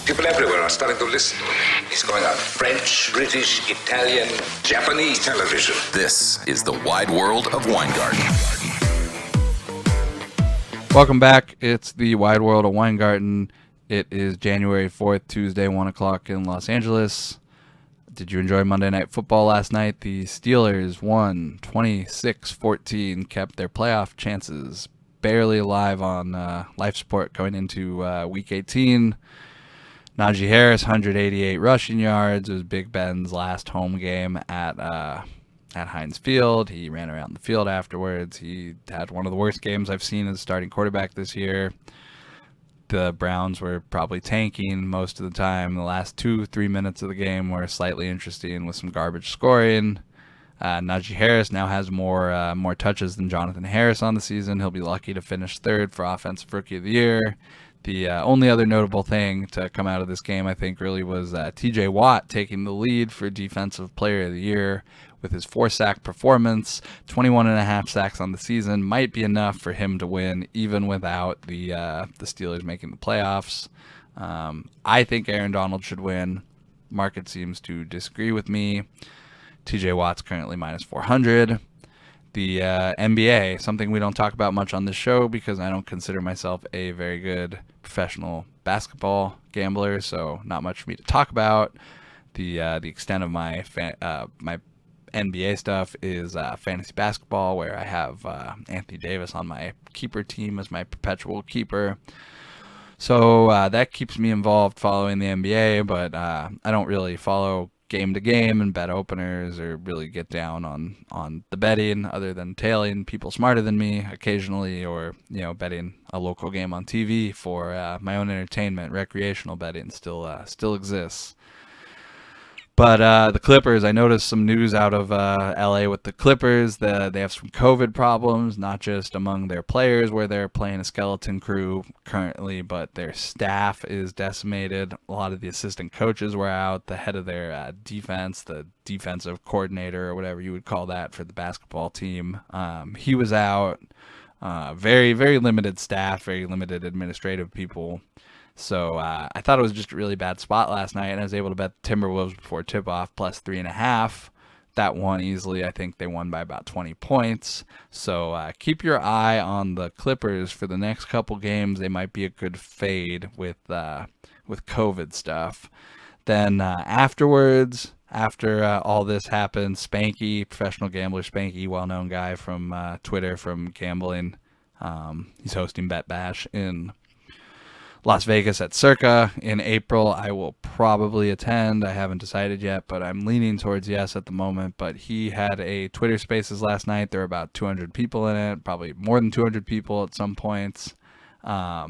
People everywhere are starting to listen to him. He's going on French, British, Italian, Japanese television. This is the Wide World of Weingarten. Welcome back. It's the Wide World of Weingarten. It is January 4th, Tuesday, 1 o'clock in Los Angeles. Did you enjoy Monday Night Football last night? The Steelers won 26-14, kept their playoff chances barely alive on life support going into Week 18. Najee Harris, 188 rushing yards. It was Big Ben's last home game at Heinz Field. He ran around the field afterwards. He had one of the worst games I've seen as a starting quarterback this year. The Browns were probably tanking most of the time. The last 2-3 minutes of the game were slightly interesting with some garbage scoring. Najee Harris now has more touches than Jonathan Harris on the season. He'll be lucky to finish third for Offensive Rookie of the Year. The only other notable thing to come out of this game, I think, really was TJ Watt taking the lead for Defensive Player of the Year with his 4-sack performance. 21.5 sacks on the season might be enough for him to win, even without the Steelers making the playoffs. I think Aaron Donald should win. Market seems to disagree with me. TJ Watt's currently minus 400. The NBA, something we don't talk about much on this show because I don't consider myself a very good professional basketball gambler, so not much for me to talk about. The extent of my my NBA stuff is fantasy basketball, where I have Anthony Davis on my keeper team as my perpetual keeper. So that keeps me involved following the NBA, but I don't really follow game to game and bet openers or really get down on the betting, other than tailing people smarter than me occasionally, or betting a local game on TV for my own entertainment. Recreational betting still exists. But the Clippers, I noticed some news out of LA with the Clippers. They have some COVID problems, not just among their players where they're playing a skeleton crew currently, but their staff is decimated. A lot of the assistant coaches were out. The head of their defense, the defensive coordinator or whatever you would call that for the basketball team, he was out. Very, very limited staff, very limited administrative people. So I thought it was just a really bad spot last night, and I was able to bet the Timberwolves before tip-off plus 3.5. That won easily. I think they won by about 20 points. So keep your eye on the Clippers for the next couple games. They might be a good fade with COVID stuff. Then afterwards, after all this happened, Spanky, professional gambler Spanky, well-known guy from Twitter, from gambling, he's hosting Bet Bash in Las Vegas at Circa in April. I will probably attend. I haven't decided yet, but I'm leaning towards yes at the moment. But he had a Twitter Spaces last night. There were about 200 people in it, probably more than 200 people at some points.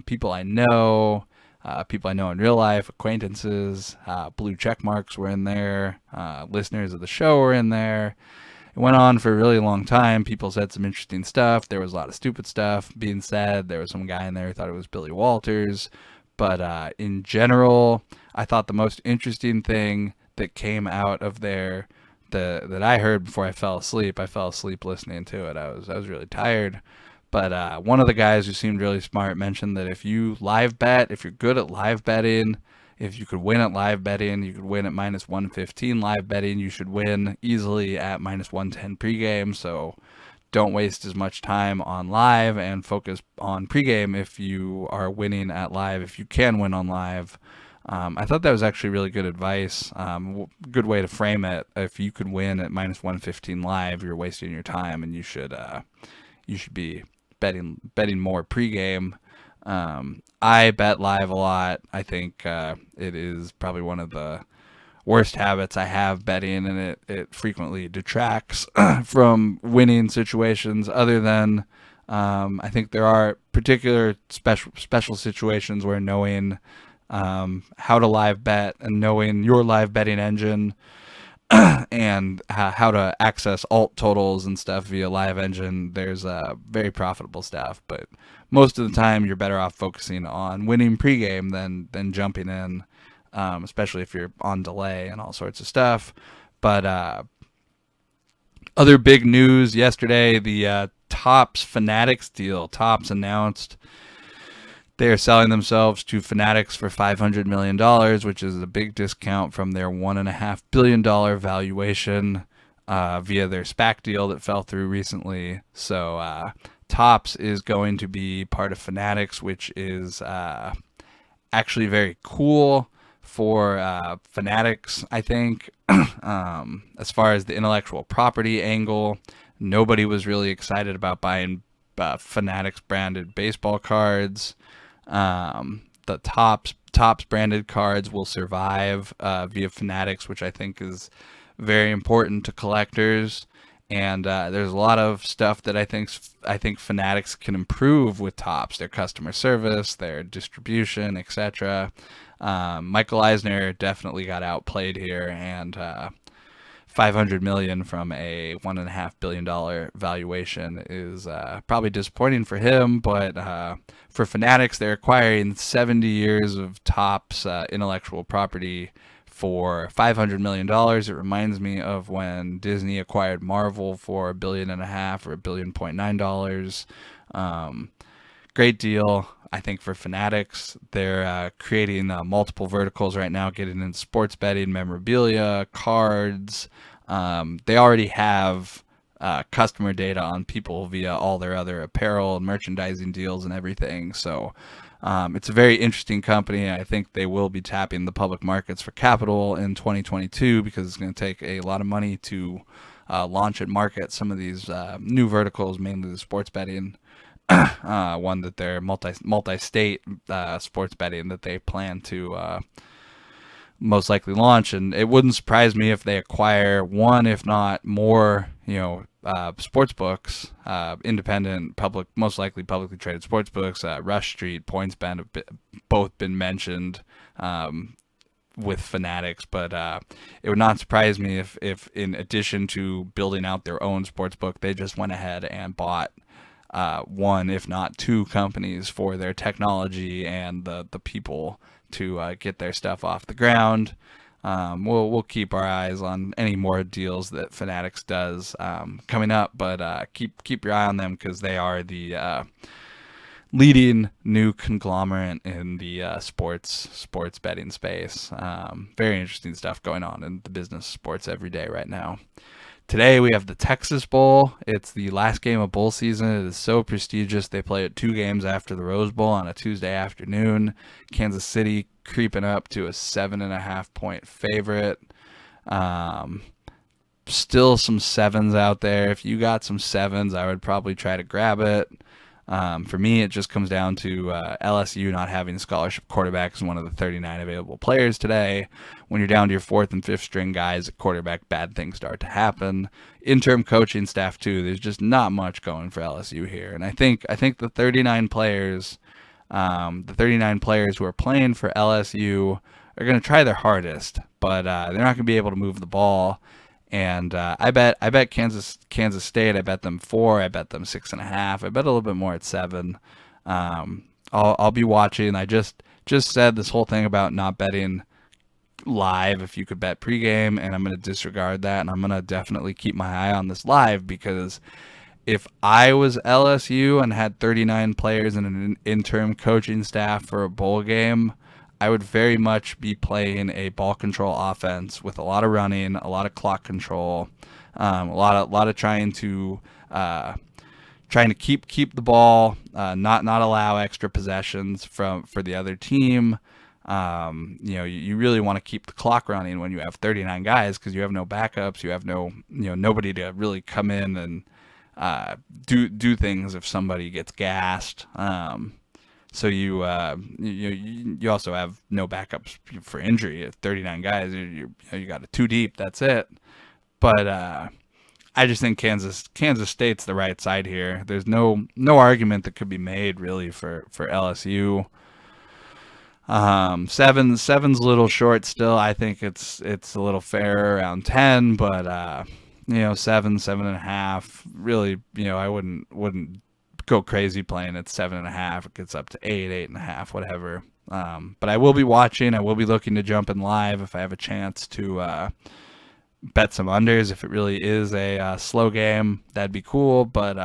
People I know in real life, acquaintances, blue check marks were in there. Listeners of the show were in there. It went on for a really long time. People said some interesting stuff. There was a lot of stupid stuff being said. There was some guy in there who thought it was Billy Walters. But in general, I thought the most interesting thing that came out of there that I heard before I fell asleep listening to it. I was really tired. But one of the guys who seemed really smart mentioned that if you live bet, if you're good at live betting, if you could win at live betting, you could win at minus 115 live betting. You should win easily at minus 110 pregame. So don't waste as much time on live and focus on pregame if you are winning at live, if you can win on live. I thought that was actually really good advice. Good way to frame it. If you could win at minus 115 live, you're wasting your time, and you should be betting more pregame. I bet live a lot. I think it is probably one of the worst habits I have betting, and it frequently detracts from winning situations. Other than I think there are particular special situations where knowing how to live bet and knowing your live betting engine and how to access alt totals and stuff via live engine, there's very profitable stuff. But most of the time, you're better off focusing on winning pregame than jumping in, especially if you're on delay and all sorts of stuff. But other big news yesterday, the Topps Fanatics deal. Topps announced They are selling themselves to Fanatics for $500 million, which is a big discount from their $1.5 billion valuation via their SPAC deal that fell through recently. So Topps is going to be part of Fanatics, which is actually very cool for Fanatics, I think. As far as the intellectual property angle, nobody was really excited about buying Fanatics branded baseball cards. The Topps branded cards will survive via Fanatics, which I think is very important to collectors. And there's a lot of stuff that I think Fanatics can improve with Topps: their customer service, their distribution, etc. Michael Eisner definitely got outplayed here, and $500 million from a $1.5 billion valuation is probably disappointing for him. But for Fanatics, they're acquiring 70 years of Topps intellectual property for $500 million. It reminds me of when Disney acquired Marvel for $1.5 billion or $1.9 billion. Great deal, I think, for Fanatics. They're creating multiple verticals right now, getting into sports betting, memorabilia, cards. They already have customer data on people via all their other apparel and merchandising deals and everything. So it's a very interesting company. I think they will be tapping the public markets for capital in 2022 because it's going to take a lot of money to launch and market some of these new verticals, mainly the sports betting. One that they're multi-state sports betting that they plan to most likely launch. And it wouldn't surprise me if they acquire one, if not more, sports books, independent, public, most likely publicly traded sports books. Rush Street, PointsBet have both been mentioned with Fanatics, but it would not surprise me if in addition to building out their own sports book, they just went ahead and bought one, if not two companies for their technology and the people to get their stuff off the ground. We'll keep our eyes on any more deals that Fanatics does coming up, but keep your eye on them because they are the leading new conglomerate in the sports betting space. Very interesting stuff going on in the business of sports every day right now. Today we have the Texas Bowl. It's the last game of bowl season. It is so prestigious. They play it 2 games after the Rose Bowl on a Tuesday afternoon. Kansas City creeping up to a 7.5 point favorite. Still some 7s out there. If you got some 7s, I would probably try to grab it. For me, it just comes down to LSU not having scholarship quarterbacks as one of the 39 available players today. When you're down to your 4th and 5th string guys at quarterback, bad things start to happen. Interim coaching staff too. There's just not much going for LSU here, and I think the 39 players who are playing for LSU are going to try their hardest, but they're not going to be able to move the ball. And I bet Kansas State. I bet them 4. I bet them 6.5. I bet a little bit more at 7. I'll be watching. I just said this whole thing about not betting live if you could bet pregame, and I'm going to disregard that, and I'm going to definitely keep my eye on this live, because if I was LSU and had 39 players and an interim coaching staff for a bowl game, I would very much be playing a ball control offense with a lot of running, a lot of clock control, a lot of trying to keep the ball, not allow extra possessions for the other team. You really want to keep the clock running when you have 39 guys, because you have no backups, you have nobody to really come in and do things if somebody gets gassed. So you also have no backups for injury. At 39 guys, you got a 2 deep. That's it. But I just think Kansas State's the right side here. There's no argument that could be made really for LSU. Seven's a little short still. I think it's a little fair around 10, but 7.5. Really, I wouldn't go crazy playing at 7.5. It gets up to 8, 8.5, whatever. But I will be watching. I will be looking to jump in live if I have a chance to bet some unders. If it really is a slow game, that'd be cool. But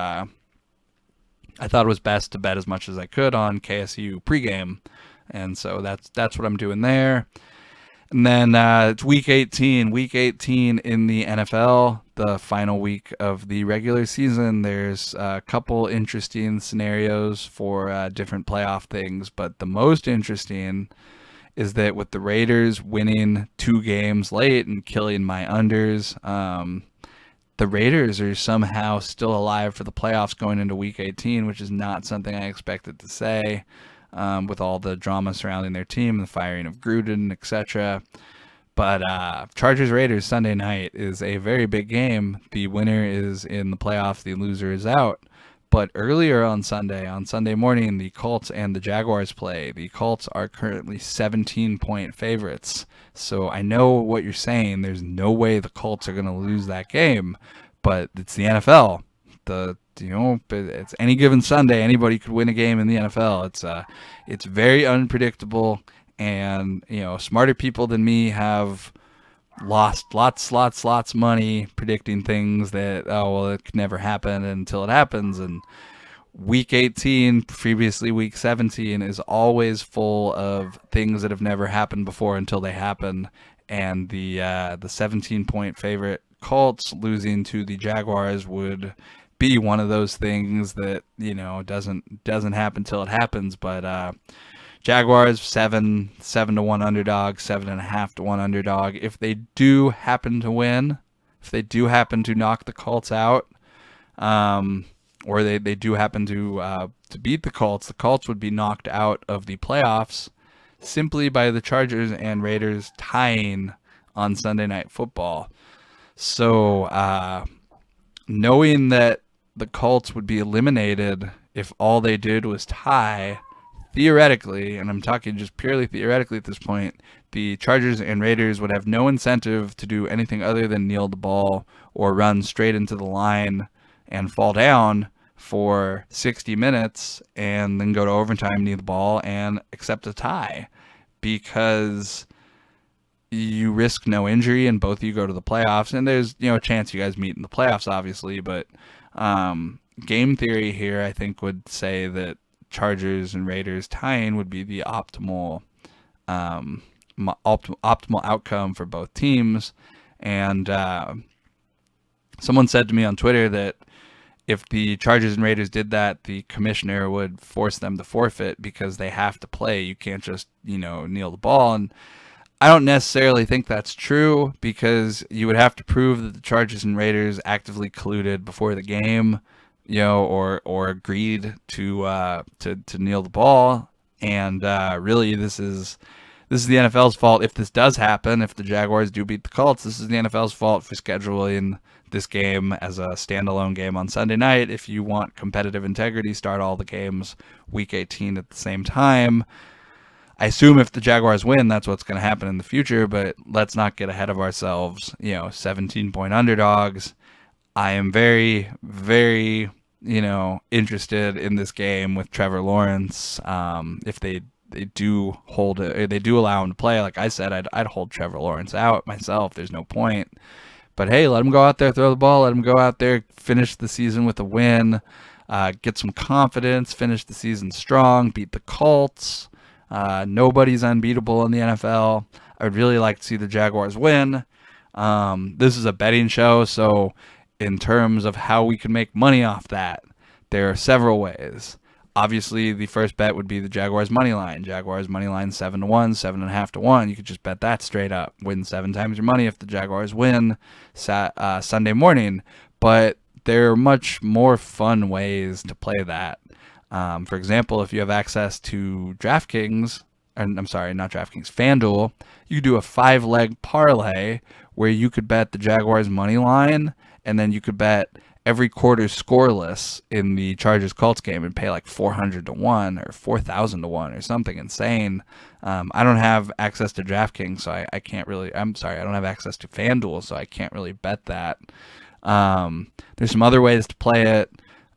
I thought it was best to bet as much as I could on KSU pregame, and so that's what I'm doing there. And then it's week 18. Week 18 in the NFL, the final week of the regular season. There's a couple interesting scenarios for different playoff things, but the most interesting is that with the Raiders winning 2 games late and killing my unders, the Raiders are somehow still alive for the playoffs going into Week 18, which is not something I expected to say. With all the drama surrounding their team, the firing of Gruden, etc. But Chargers-Raiders Sunday night is a very big game. The winner is in the playoffs, the loser is out. But earlier on Sunday morning, the Colts and the Jaguars play. The Colts are currently 17-point favorites. So I know what you're saying. There's no way the Colts are going to lose that game. But it's the NFL. It's any given Sunday, anybody could win a game in the NFL. It's very unpredictable, and smarter people than me have lost lots of money predicting things that it could never happen until it happens. And week 18, previously week 17, is always full of things that have never happened before until they happen. And the 17-point favorite Colts losing to the Jaguars would be one of those things that doesn't happen till it happens. But Jaguars 7-1 underdog, 7.5 to 1 underdog. If they do happen to win, if they do happen to knock the Colts out, or they do happen to beat the Colts would be knocked out of the playoffs simply by the Chargers and Raiders tying on Sunday Night Football. So knowing that the Colts would be eliminated if all they did was tie, theoretically, and I'm talking just purely theoretically at this point, the Chargers and Raiders would have no incentive to do anything other than kneel the ball or run straight into the line and fall down for 60 minutes and then go to overtime, kneel the ball, and accept a tie, because you risk no injury and both of you go to the playoffs. And there's a chance you guys meet in the playoffs, obviously, but game theory here, I think, would say that Chargers and Raiders tying would be the optimal outcome for both teams. And someone said to me on Twitter that if the Chargers and Raiders did that, the commissioner would force them to forfeit because they have to play. You can't just kneel the ball. And I don't necessarily think that's true, because you would have to prove that the Chargers and Raiders actively colluded before the game, or agreed to kneel the ball. And really, this is the NFL's fault if this does happen. If the Jaguars do beat the Colts, this is the NFL's fault for scheduling this game as a standalone game on Sunday night. If you want competitive integrity, start all the games week 18 at the same time. I assume if the Jaguars win, that's what's going to happen in the future, but let's not get ahead of ourselves. 17-point underdogs. I am very, very, interested in this game with Trevor Lawrence. If they do hold it, they do allow him to play, like I said, I'd hold Trevor Lawrence out myself. There's no point. But hey, let him go out there, throw the ball. Let him go out there, finish the season with a win, get some confidence, finish the season strong, beat the Colts. Nobody's unbeatable in the NFL. I would really like to see the Jaguars win. This is a betting show, so in terms of how we can make money off that, there are several ways. Obviously, the first bet would be the Jaguars money line. Jaguars money line 7-1, 7.5 to 1. You could just bet that straight up. Win 7 times your money if the Jaguars win Sunday morning. But there are much more fun ways to play that. For example, if you have access to DraftKings, FanDuel, you could do a 5-leg parlay where you could bet the Jaguars money line, and then you could bet every quarter scoreless in the Chargers-Colts game and pay like 400 to 1 or 4,000 to 1 or something insane. I don't have access to DraftKings, so I can't really. I don't have access to FanDuel, so I can't really bet that. There's some other ways to play it.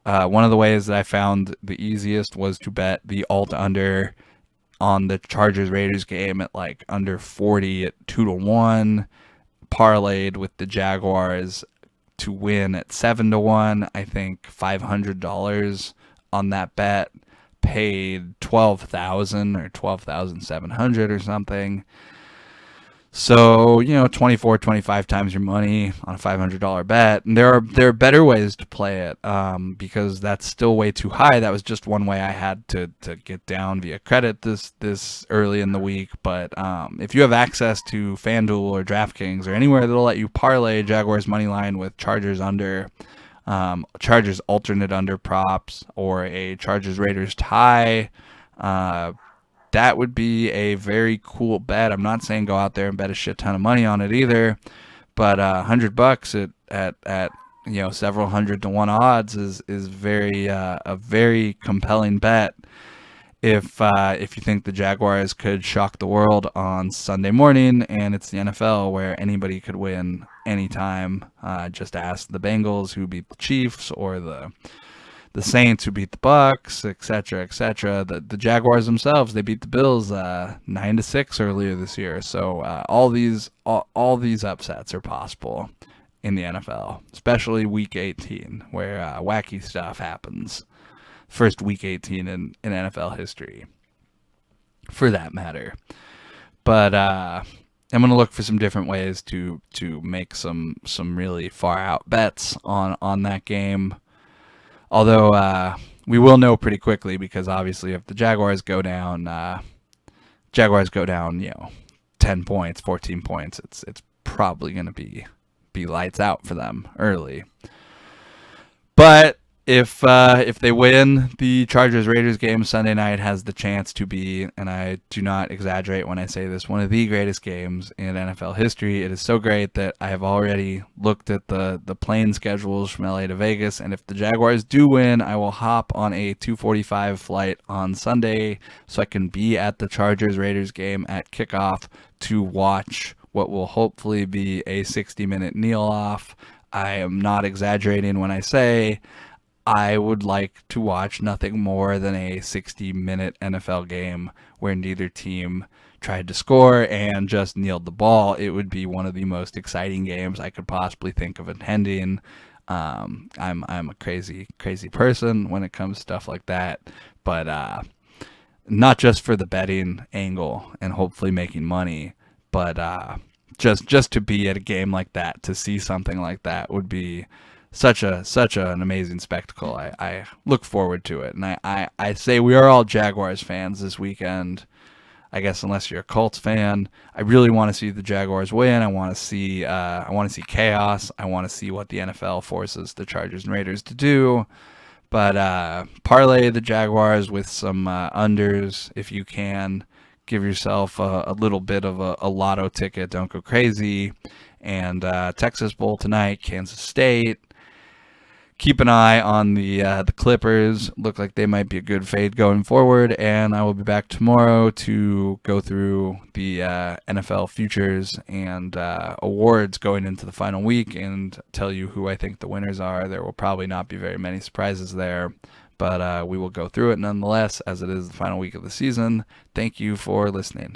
One of the ways that I found the easiest was to bet the alt-under on the Chargers-Raiders game at like under 40 at 2 to 1, parlayed with the Jaguars to win at 7 to 1. I think $500 on that bet paid $12,000 or $12,700 or something. So, 24, 25 times your money on a $500 bet. And there are better ways to play it, because that's still way too high. That was just one way I had to get down via credit this early in the week. But if you have access to FanDuel or DraftKings or anywhere that'll let you parlay Jaguars money line with Chargers under, Chargers alternate under props, or a Chargers Raiders tie, that would be a very cool bet. I'm not saying go out there and bet a shit ton of money on it either, but $100 at several hundred to 1 odds is very a very compelling bet. If you think the Jaguars could shock the world on Sunday morning, and it's the NFL where anybody could win anytime, just ask the Bengals who beat the Chiefs, or the Saints who beat the Bucks, etc., etc. The Jaguars themselves, they beat the Bills 9-6 earlier this year. So all these upsets are possible in the NFL, especially Week 18, where wacky stuff happens. First Week 18 in NFL history, for that matter. But I'm gonna look for some different ways to make some really far out bets on that game. Although we will know pretty quickly, because obviously if the Jaguars go down 10 points, 14 points, it's probably going to be lights out for them early. But if they win, the Chargers-Raiders game Sunday night has the chance to be, and I do not exaggerate when I say this, one of the greatest games in NFL history. It is so great that I have already looked at the plane schedules from LA to Vegas, and if the Jaguars do win, I will hop on a 2:45 flight on Sunday so I can be at the Chargers-Raiders game at kickoff to watch what will hopefully be a 60-minute kneel-off. I am not exaggerating when I say I would like to watch nothing more than a 60-minute NFL game where neither team tried to score and just kneeled the ball. It would be one of the most exciting games I could possibly think of attending. I'm a crazy person when it comes to stuff like that, but not just for the betting angle and hopefully making money, but just to be at a game like that, to see something like that would be such an amazing spectacle. I look forward to it, and I say we are all Jaguars fans this weekend. I guess unless you're a Colts fan, I really want to see the Jaguars win. I want to see chaos. I want to see what the NFL forces the Chargers and Raiders to do. But parlay the Jaguars with some unders if you can. Give yourself a little bit of a lotto ticket. Don't go crazy. And Texas Bowl tonight, Kansas State. Keep an eye on the Clippers. Look like they might be a good fade going forward. And I will be back tomorrow to go through the NFL futures and awards going into the final week and tell you who I think the winners are. There will probably not be very many surprises there, but we will go through it nonetheless, as it is the final week of the season. Thank you for listening.